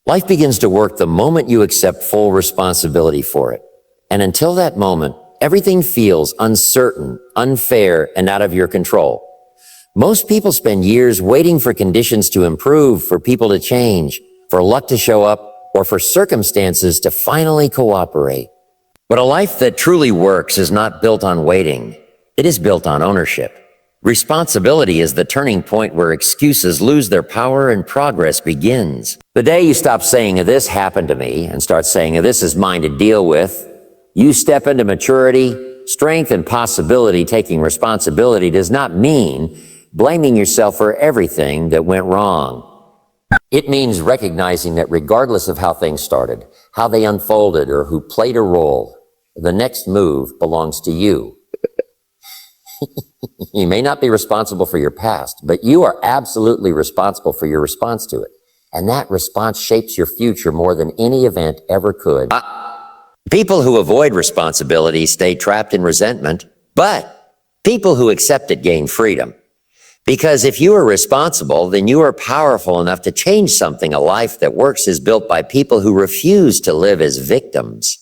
Life begins to work the moment you accept full responsibility for it. And until that moment, everything feels uncertain, unfair, and out of your control. Most people spend years waiting for conditions to improve, for people to change, for luck to show up, or for circumstances to finally cooperate. But a life that truly works is not built on waiting. It is built on ownership. Responsibility is the turning point where excuses lose their power and progress begins. The day you stop saying, "This happened to me," and start saying, "This is mine to deal with," you step into maturity, strength, and possibility. Taking responsibility does not mean blaming yourself for everything that went wrong. It means recognizing that regardless of how things started, how they unfolded, or who played a role, the next move belongs to you. You may not be responsible for your past, but you are absolutely responsible for your response to it. And that response shapes your future more than any event ever could. People who avoid responsibility stay trapped in resentment, but people who accept it gain freedom. Because if you are responsible, then you are powerful enough to change something. A life that works is built by people who refuse to live as victims.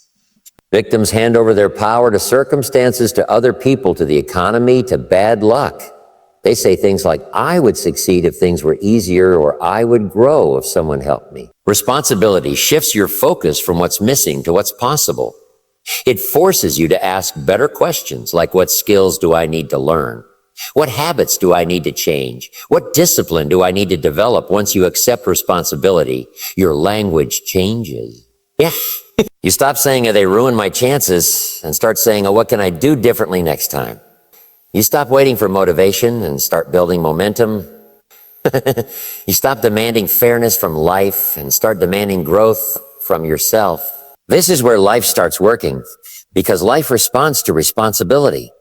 Victims hand over their power to circumstances, to other people, to the economy, to bad luck. They say things like, "I would succeed if things were easier," or "I would grow if someone helped me." Responsibility shifts your focus from what's missing to what's possible. It forces you to ask better questions like, what skills do I need to learn? What habits do I need to change? What discipline do I need to develop? Once you accept responsibility, your language changes. Yeah. You stop saying, "They ruined my chances," and start saying, "What can I do differently next time?" You stop waiting for motivation and start building momentum. You stop demanding fairness from life and start demanding growth from yourself. This is where life starts working, because life responds to responsibility.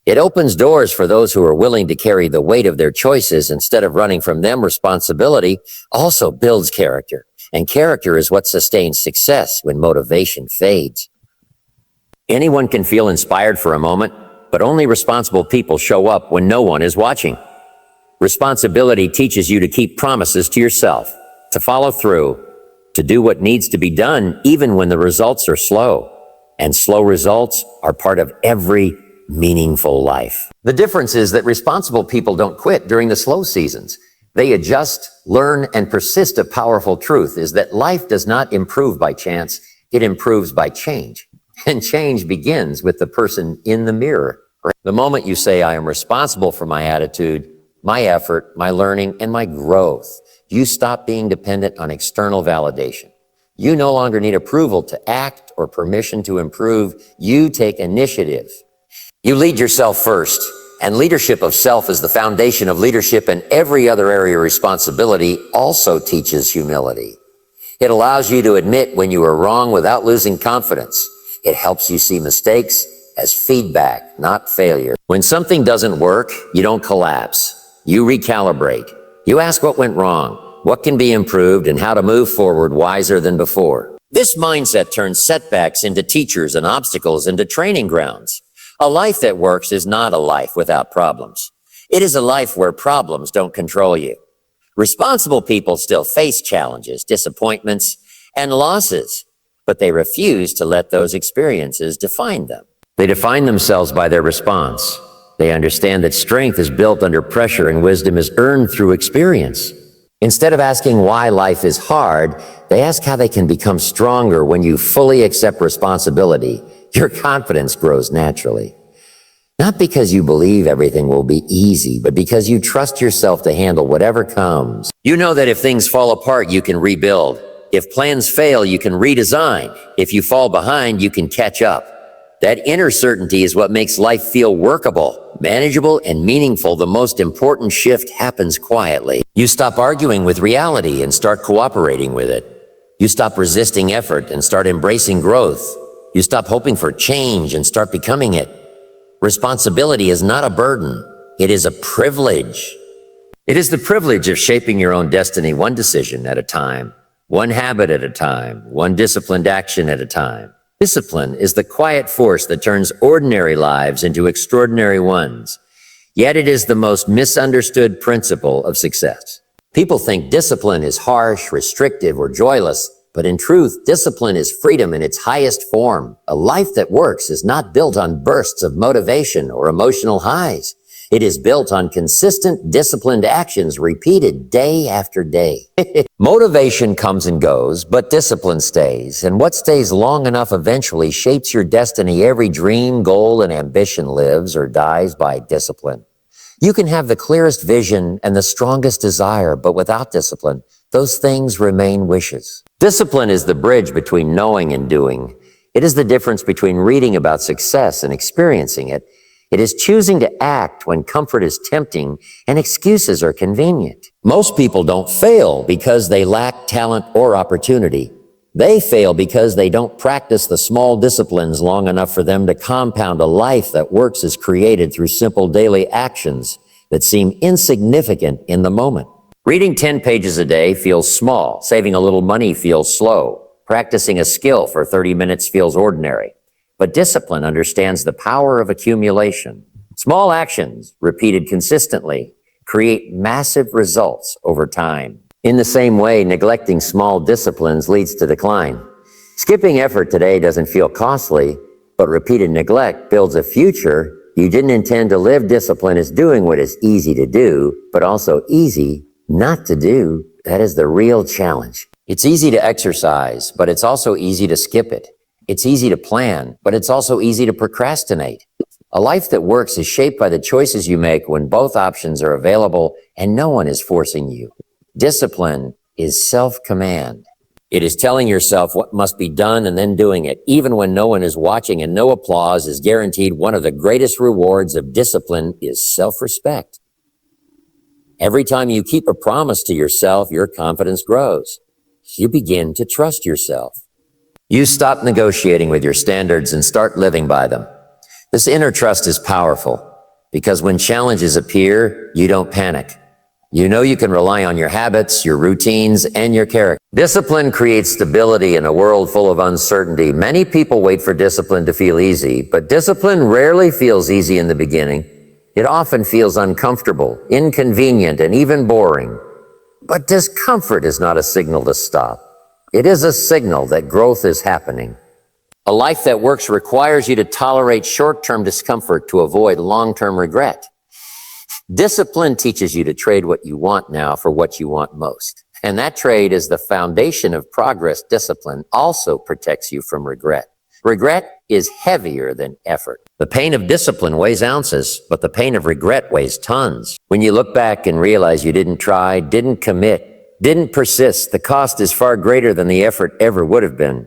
It opens doors for those who are willing to carry the weight of their choices instead of running from them. Responsibility also builds character, and character is what sustains success when motivation fades. Anyone can feel inspired for a moment, but only responsible people show up when no one is watching. Responsibility teaches you to keep promises to yourself, to follow through, to do what needs to be done even when the results are slow. And slow results are part of every meaningful life. The difference is that responsible people don't quit during the slow seasons. They adjust, learn, and persist. A powerful truth is that life does not improve by chance. It improves by change. And change begins with the person in the mirror. The moment you say, "I am responsible for my attitude, my effort, my learning, and my growth," you stop being dependent on external validation. You no longer need approval to act or permission to improve. You take initiative. You lead yourself first, and leadership of self is the foundation of leadership, and every other area of responsibility also teaches humility. It allows you to admit when you are wrong without losing confidence. It helps you see mistakes as feedback, not failure. When something doesn't work, you don't collapse. You recalibrate. You ask what went wrong, what can be improved, and how to move forward wiser than before. This mindset turns setbacks into teachers and obstacles into training grounds. A life that works is not a life without problems. It is a life where problems don't control you. Responsible people still face challenges, disappointments, and losses, but they refuse to let those experiences define them. They define themselves by their response. They understand that strength is built under pressure and wisdom is earned through experience. Instead of asking why life is hard, they ask how they can become stronger. When you fully accept responsibility, your confidence grows naturally. Not because you believe everything will be easy, but because you trust yourself to handle whatever comes. You know that if things fall apart, you can rebuild. If plans fail, you can redesign. If you fall behind, you can catch up. That inner certainty is what makes life feel workable, manageable, and meaningful. The most important shift happens quietly. You stop arguing with reality and start cooperating with it. You stop resisting effort and start embracing growth. You stop hoping for change and start becoming it. Responsibility is not a burden. It is a privilege. It is the privilege of shaping your own destiny one decision at a time, one habit at a time, one disciplined action at a time. Discipline is the quiet force that turns ordinary lives into extraordinary ones. Yet it is the most misunderstood principle of success. People think discipline is harsh, restrictive, or joyless, but in truth, discipline is freedom in its highest form. A life that works is not built on bursts of motivation or emotional highs. It is built on consistent, disciplined actions repeated day after day. Motivation comes and goes, but discipline stays. And what stays long enough eventually shapes your destiny. Every dream, goal, and ambition lives or dies by discipline. You can have the clearest vision and the strongest desire, but without discipline, those things remain wishes. Discipline is the bridge between knowing and doing. It is the difference between reading about success and experiencing it. It is choosing to act when comfort is tempting and excuses are convenient. Most people don't fail because they lack talent or opportunity. They fail because they don't practice the small disciplines long enough for them to compound. A life that works is created through simple daily actions that seem insignificant in the moment. Reading 10 pages a day feels small. Saving a little money feels slow. Practicing a skill for 30 minutes feels ordinary. But discipline understands the power of accumulation. Small actions, repeated consistently, create massive results over time. In the same way, neglecting small disciplines leads to decline. Skipping effort today doesn't feel costly, but repeated neglect builds a future you didn't intend to live. Discipline is doing what is easy to do, but also easy not to do. That is the real challenge. It's easy to exercise, but it's also easy to skip it. It's easy to plan, but it's also easy to procrastinate. A life that works is shaped by the choices you make when both options are available and no one is forcing you. Discipline is self-command. It is telling yourself what must be done and then doing it, even when no one is watching and no applause is guaranteed. One of the greatest rewards of discipline is self-respect. Every time you keep a promise to yourself, your confidence grows. You begin to trust yourself. You stop negotiating with your standards and start living by them. This inner trust is powerful because when challenges appear, you don't panic. You know you can rely on your habits, your routines, and your character. Discipline creates stability in a world full of uncertainty. Many people wait for discipline to feel easy, but discipline rarely feels easy in the beginning. It often feels uncomfortable, inconvenient, and even boring. But discomfort is not a signal to stop. It is a signal that growth is happening. A life that works requires you to tolerate short-term discomfort to avoid long-term regret. Discipline teaches you to trade what you want now for what you want most. And that trade is the foundation of progress. Discipline also protects you from regret. Regret is heavier than effort. The pain of discipline weighs ounces, but the pain of regret weighs tons. When you look back and realize you didn't try, didn't commit, didn't persist, the cost is far greater than the effort ever would have been.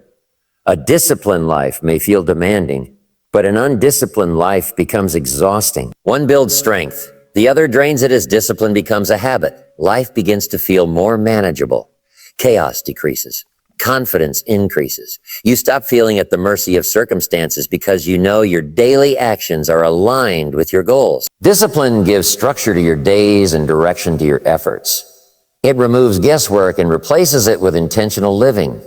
A disciplined life may feel demanding, but an undisciplined life becomes exhausting. One builds strength, the other drains it as discipline becomes a habit. Life begins to feel more manageable. Chaos decreases. Confidence increases. You stop feeling at the mercy of circumstances because you know your daily actions are aligned with your goals. Discipline gives structure to your days and direction to your efforts. It removes guesswork and replaces it with intentional living.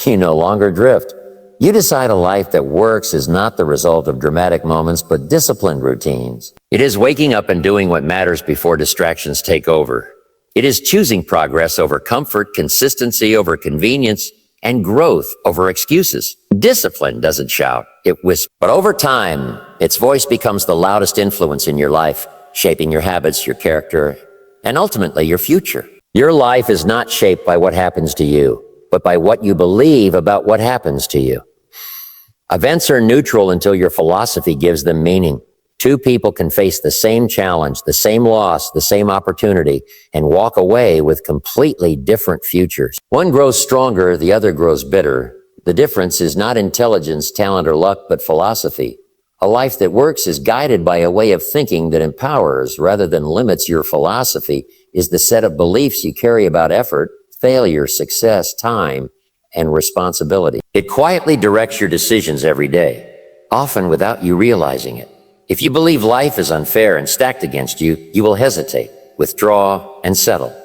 You no longer drift. You decide a life that works is not the result of dramatic moments, but disciplined routines. It is waking up and doing what matters before distractions take over. It is choosing progress over comfort, consistency over convenience, and growth over excuses. Discipline doesn't shout, it whispers. But over time, its voice becomes the loudest influence in your life, shaping your habits, your character, and ultimately your future. Your life is not shaped by what happens to you, but by what you believe about what happens to you. Events are neutral until your philosophy gives them meaning. Two people can face the same challenge, the same loss, the same opportunity, and walk away with completely different futures. One grows stronger, the other grows bitter. The difference is not intelligence, talent, or luck, but philosophy. A life that works is guided by a way of thinking that empowers rather than limits. Your philosophy is the set of beliefs you carry about effort, failure, success, time, and responsibility. It quietly directs your decisions every day, often without you realizing it. If you believe life is unfair and stacked against you, you will hesitate, withdraw, and settle.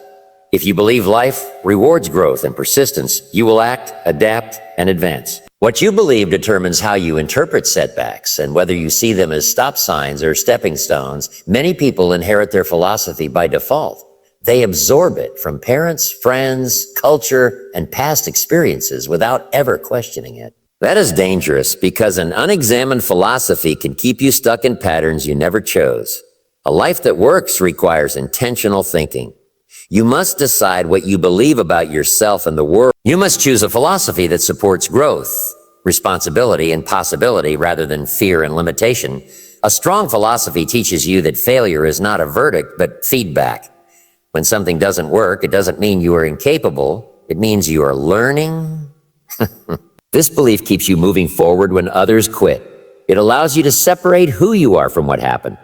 If you believe life rewards growth and persistence, you will act, adapt, and advance. What you believe determines how you interpret setbacks and whether you see them as stop signs or stepping stones. Many people inherit their philosophy by default. They absorb it from parents, friends, culture, and past experiences without ever questioning it. That is dangerous because an unexamined philosophy can keep you stuck in patterns you never chose. A life that works requires intentional thinking. You must decide what you believe about yourself and the world. You must choose a philosophy that supports growth, responsibility, and possibility rather than fear and limitation. A strong philosophy teaches you that failure is not a verdict, but feedback. When something doesn't work, it doesn't mean you are incapable. It means you are learning. This belief keeps you moving forward when others quit. It allows you to separate who you are from what happened.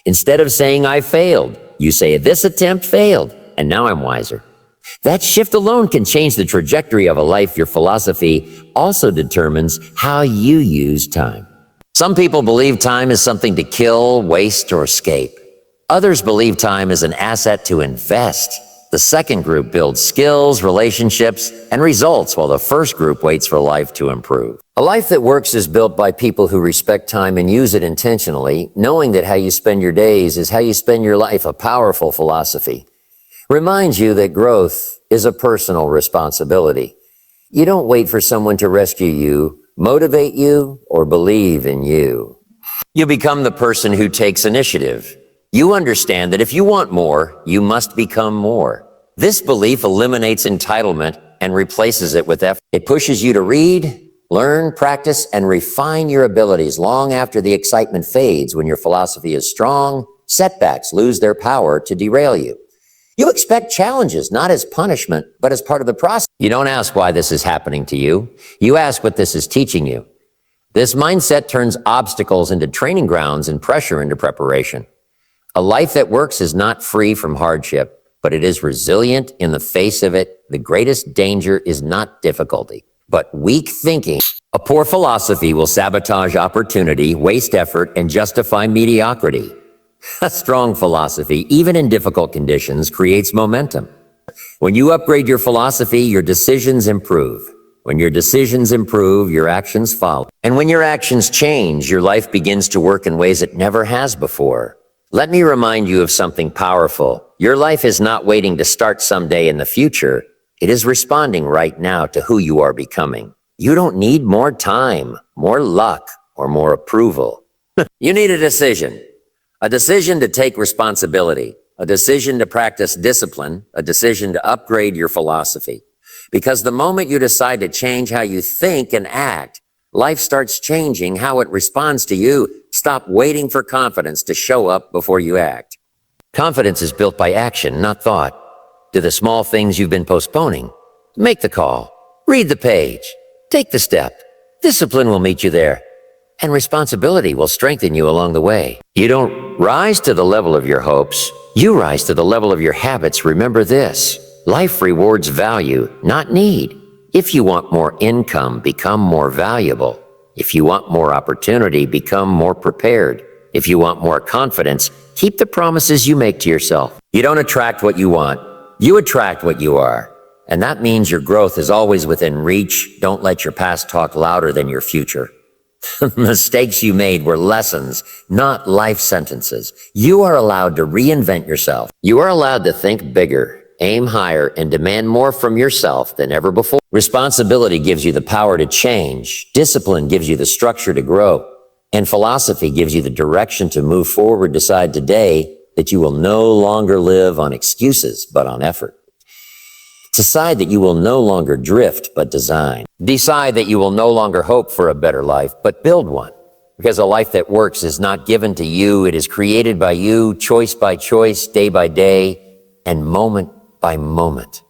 Instead of saying, I failed, you say, this attempt failed, and now I'm wiser. That shift alone can change the trajectory of a life. Your philosophy also determines how you use time. Some people believe time is something to kill, waste, or escape. Others believe time is an asset to invest. The second group builds skills, relationships, and results, while the first group waits for life to improve. A life that works is built by people who respect time and use it intentionally, knowing that how you spend your days is how you spend your life. A powerful philosophy reminds you that growth is a personal responsibility. You don't wait for someone to rescue you, motivate you, or believe in you. You become the person who takes initiative. You understand that if you want more, you must become more. This belief eliminates entitlement and replaces it with effort. It pushes you to read, learn, practice, and refine your abilities long after the excitement fades. When your philosophy is strong, setbacks lose their power to derail you. You expect challenges, not as punishment, but as part of the process. You don't ask why this is happening to you. You ask what this is teaching you. This mindset turns obstacles into training grounds and pressure into preparation. A life that works is not free from hardship, but it is resilient in the face of it. The greatest danger is not difficulty, but weak thinking. A poor philosophy will sabotage opportunity, waste effort, and justify mediocrity. A strong philosophy, even in difficult conditions, creates momentum. When you upgrade your philosophy, your decisions improve. When your decisions improve, your actions follow. And when your actions change, your life begins to work in ways it never has before. Let me remind you of something powerful. Your life is not waiting to start someday in the future. It is responding right now to who you are becoming. You don't need more time, more luck, or more approval. You need a decision to take responsibility, a decision to practice discipline, a decision to upgrade your philosophy. Because the moment you decide to change how you think and act, life starts changing how it responds to you. Stop waiting for confidence to show up before you act. Confidence is built by action, not thought. Do the small things you've been postponing. Make the call. Read the page. Take the step. Discipline will meet you there. And responsibility will strengthen you along the way. You don't rise to the level of your hopes. You rise to the level of your habits. Remember this. Life rewards value, not need. If you want more income, become more valuable. If you want more opportunity, become more prepared. If you want more confidence, keep the promises you make to yourself. You don't attract what you want. You attract what you are. And that means your growth is always within reach. Don't let your past talk louder than your future. Mistakes you made were lessons, not life sentences. You are allowed to reinvent yourself. You are allowed to think bigger, aim higher, and demand more from yourself than ever before. Responsibility gives you the power to change. Discipline gives you the structure to grow. And philosophy gives you the direction to move forward. Decide today that you will no longer live on excuses, but on effort. Decide that you will no longer drift, but design. Decide that you will no longer hope for a better life, but build one. Because a life that works is not given to you. It is created by you, choice by choice, day by day, and moment by moment.